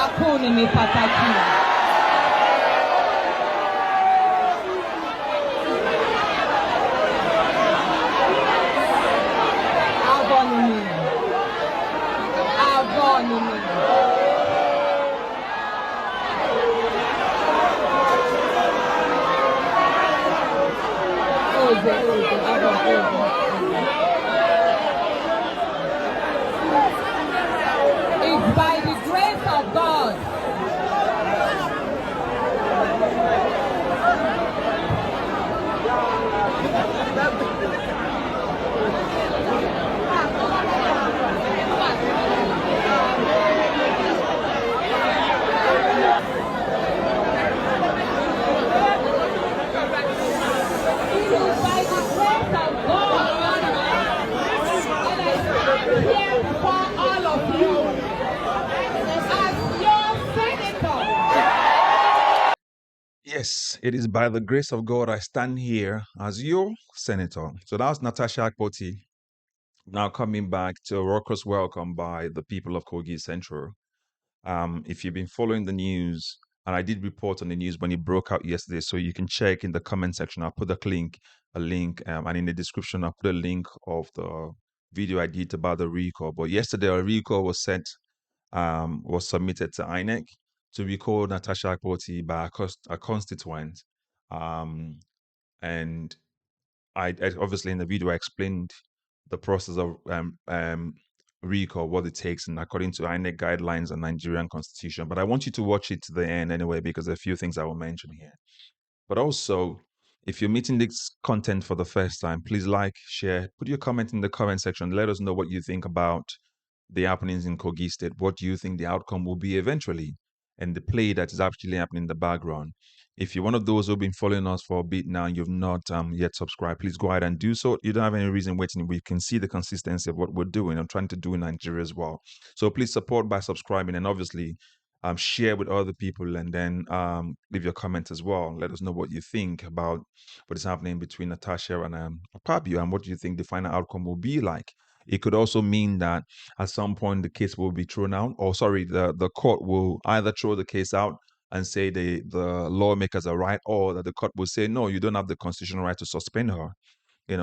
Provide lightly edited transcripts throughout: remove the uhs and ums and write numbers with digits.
Akuni mi pataki. It's by the grace of God. Yes, it is by the grace of God I stand here as your senator. So that was Natasha Akpoti. Now coming back to a raucous welcome by the people of Kogi Central. If you've been following the news, and I did report on the news when it broke out yesterday, so you can check in the comment section. I'll put a link, and in the description I'll put a link of the video I did about the recall. But yesterday a recall was was submitted to INEC to recall Natasha Akpoti by a constituent. And I obviously in the video I explained the process of recall, what it takes, and according to INEC guidelines and Nigerian constitution. But I want you to watch it to the end anyway, because there are a few things I will mention here. But also, if you're meeting this content for the first time, please like, share, put your comment in the comment section. Let us know what you think about the happenings in Kogi State. What do you think the outcome will be eventually? And the play that is actually happening in the background. If you're one of those who've been following us for a bit now and you've not yet subscribed, please go ahead and do so. You don't have any reason waiting. We can see the consistency of what we're doing and trying to do in Nigeria as well. So please support by subscribing, and obviously share with other people, and then leave your comments as well. Let us know what you think about what is happening between Natasha and Akpabio, and what do you think the final outcome will be like. It could also mean that at some point the case will be thrown out, or sorry, the court will either throw the case out and say the lawmakers are right, or that the court will say, no, you don't have the constitutional right to suspend her.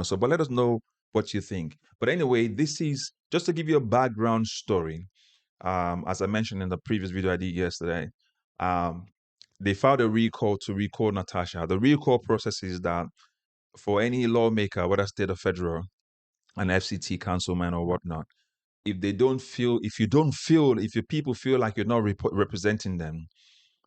So but let us know what you think. But anyway, this is just to give you a background story. As I mentioned in the previous video I did yesterday, they filed a recall to recall Natasha. The recall process is that for any lawmaker, whether state or federal, an FCT councilman or whatnot, if your people feel like you're not representing them,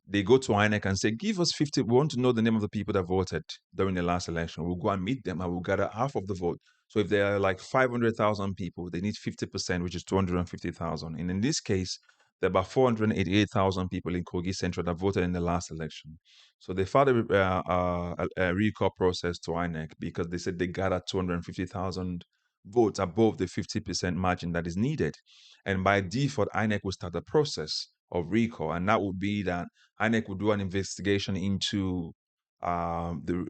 they go to INEC and say, give us 50. We want to know the name of the people that voted during the last election. We'll go and meet them and we'll gather half of the vote. So if there are like 500,000 people, they need 50%, which is 250,000. And in this case, there are about 488,000 people in Kogi Central that voted in the last election. So they filed a recall process to INEC because they said they gathered 250,000 votes above the 50% margin that is needed. And by default, INEC will start the process of recall, and that would be that INEC would do an investigation into the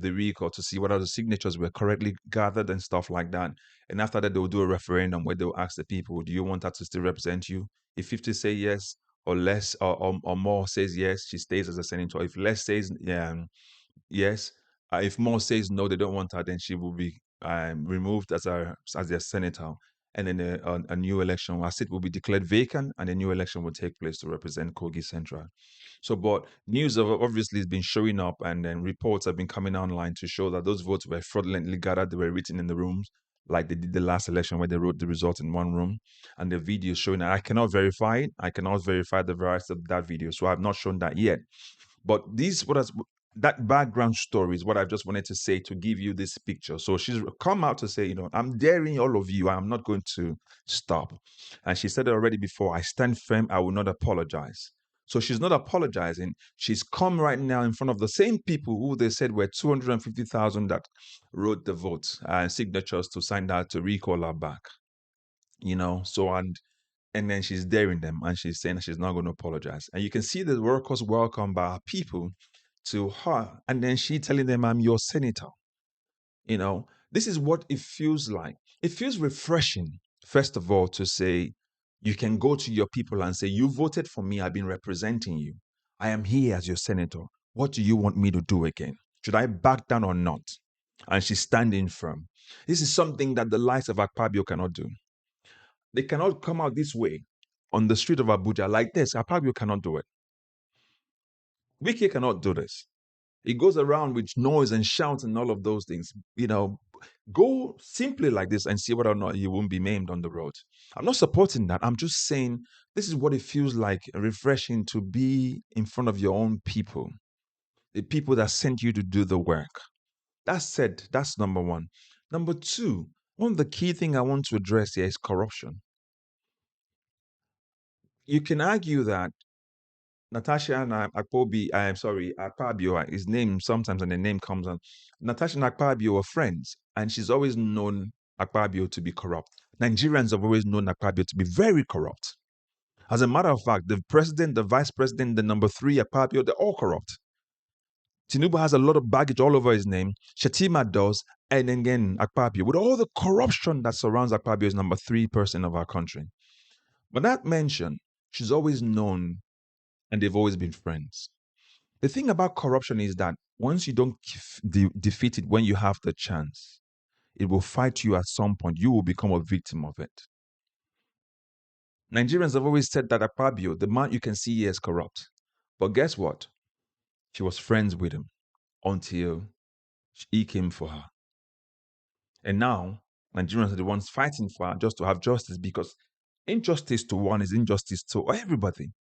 recall to see whether the signatures were correctly gathered and stuff like that. And after that, they'll do a referendum where they'll ask the people, do you want her to still represent you? If 50 say yes, or less or more says yes, she stays as a senator. If less says yes, if more says no, they don't want her, then she will be removed as their senator. And then a new election, a seat will be declared vacant, and a new election will take place to represent Kogi Central. So, but news obviously has been showing up, and then reports have been coming online to show that those votes were fraudulently gathered. They were written in the rooms, like they did the last election where they wrote the result in one room. And the video showing that I cannot verify it. I cannot verify the veracity of that video, so I have not shown that yet. But that background story is what I just wanted to say to give you this picture. So she's come out to say, I'm daring all of you. I'm not going to stop. And she said it already before, I stand firm. I will not apologize. So she's not apologizing. She's come right now in front of the same people who they said were 250,000 that wrote the votes and signatures to sign that to recall her back. So and then she's daring them, and she's saying that she's not going to apologize. And you can see the workers welcome by her people to her, and then she telling them, I'm your senator. This is what it feels like. It feels refreshing, first of all, to say You can go to your people and say, you voted for me. I've been representing you. I am here as your senator. What do you want me to do again? Should I back down or not? And she's standing firm. This is something that the likes of Akpabio cannot do. They cannot come out this way on the street of Abuja like this. Akpabio cannot do it. Wiki cannot do this. He goes around with noise and shouts and all of those things. Go simply like this and see whether or not you won't be maimed on the road. I'm not supporting that. I'm just saying this is what it feels like, refreshing to be in front of your own people, the people that sent you to do the work. That said, that's number one. Number two, one of the key things I want to address here is corruption. You can argue that Natasha and Akpabio, his name sometimes and the name comes on. Natasha and Akpabio are friends, and she's always known Akpabio to be corrupt. Nigerians have always known Akpabio to be very corrupt. As a matter of fact, the president, the vice president, the number three, Akpabio, they're all corrupt. Tinubu has a lot of baggage all over his name. Shatima does, and again, Akpabio, with all the corruption that surrounds Akpabio, is number three person of our country. But that mentioned, she's always known and they've always been friends. The thing about corruption is that once you don't defeat it when you have the chance, it will fight you at some point. You will become a victim of it. Nigerians have always said that Akpabio, the man you can see here, is corrupt. But guess what? She was friends with him until he came for her. And now, Nigerians are the ones fighting for her just to have justice, because injustice to one is injustice to everybody.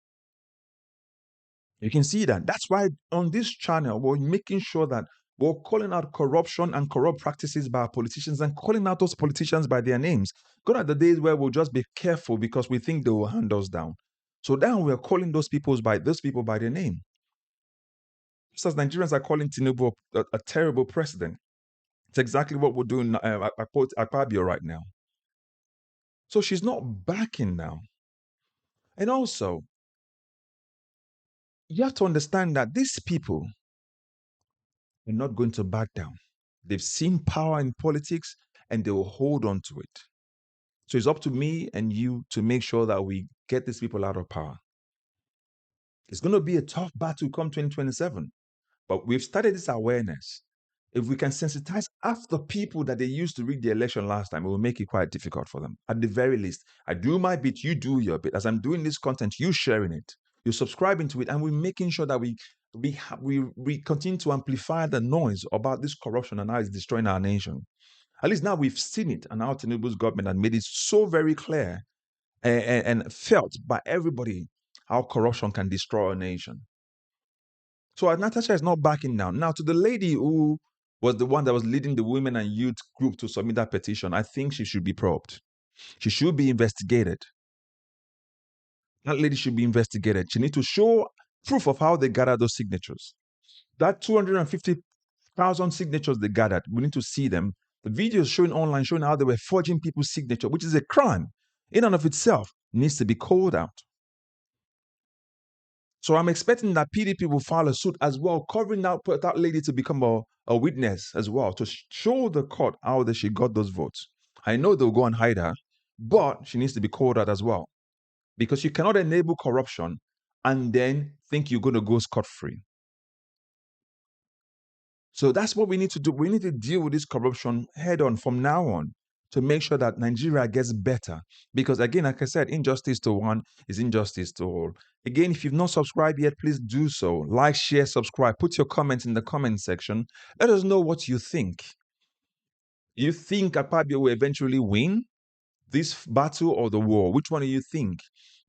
You can see that. That's why on this channel, we're making sure that we're calling out corruption and corrupt practices by our politicians and calling out those politicians by their names. Gone are the days where we'll just be careful because we think they will hand us down. So now we're calling those people by their name. Just as Nigerians are calling Tinubu a terrible president. It's exactly what we're doing at Akpabio right now. So she's not backing now. And also, you have to understand that these people are not going to back down. They've seen power in politics and they will hold on to it. So it's up to me and you to make sure that we get these people out of power. It's going to be a tough battle come 2027, but we've started this awareness. If we can sensitize half the people that they used to rig the election last time, it will make it quite difficult for them. At the very least, I do my bit, you do your bit. As I'm doing this content, you sharing it, you're subscribing to it, and we're making sure that we continue to amplify the noise about this corruption and how it's destroying our nation. At least now we've seen it, and our Tinubu's government has made it so very clear and felt by everybody how corruption can destroy a nation. So Natasha is not backing down. Now, to the lady who was the one that was leading the women and youth group to submit that petition, I think she should be probed. She should be investigated. That lady should be investigated. She needs to show proof of how they gathered those signatures. That 250,000 signatures they gathered, we need to see them. The videos showing online, showing how they were forging people's signature, which is a crime in and of itself, needs to be called out. So I'm expecting that PDP will file a suit as well, covering out that lady to become a witness as well, to show the court how she got those votes. I know they'll go and hide her, but she needs to be called out as well. Because you cannot enable corruption and then think you're going to go scot-free. So that's what we need to do. We need to deal with this corruption head on from now on to make sure that Nigeria gets better. Because again, like I said, injustice to one is injustice to all. Again, if you've not subscribed yet, please do so. Like, share, subscribe. Put your comments in the comment section. Let us know what you think. You think Akpabio will eventually win this battle or the war? Which one do you think?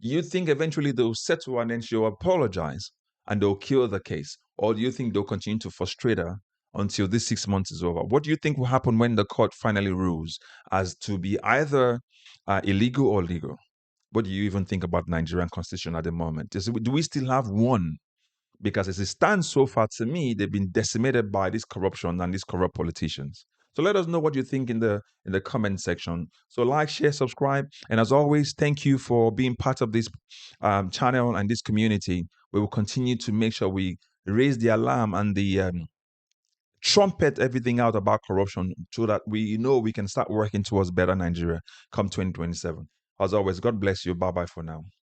Do you think eventually they'll settle and then she'll apologize and they'll kill the case? Or do you think they'll continue to frustrate her until this 6 months is over? What do you think will happen when the court finally rules as to be either illegal or legal? What do you even think about Nigerian constitution at the moment? Do we still have one? Because as it stands so far, to me, they've been decimated by this corruption and these corrupt politicians. So let us know what you think in the comment section. So like, share, subscribe, and as always, thank you for being part of this channel and this community. We will continue to make sure we raise the alarm and the trumpet everything out about corruption so that we know we can start working towards better Nigeria come 2027. As always, God bless you. Bye bye for now.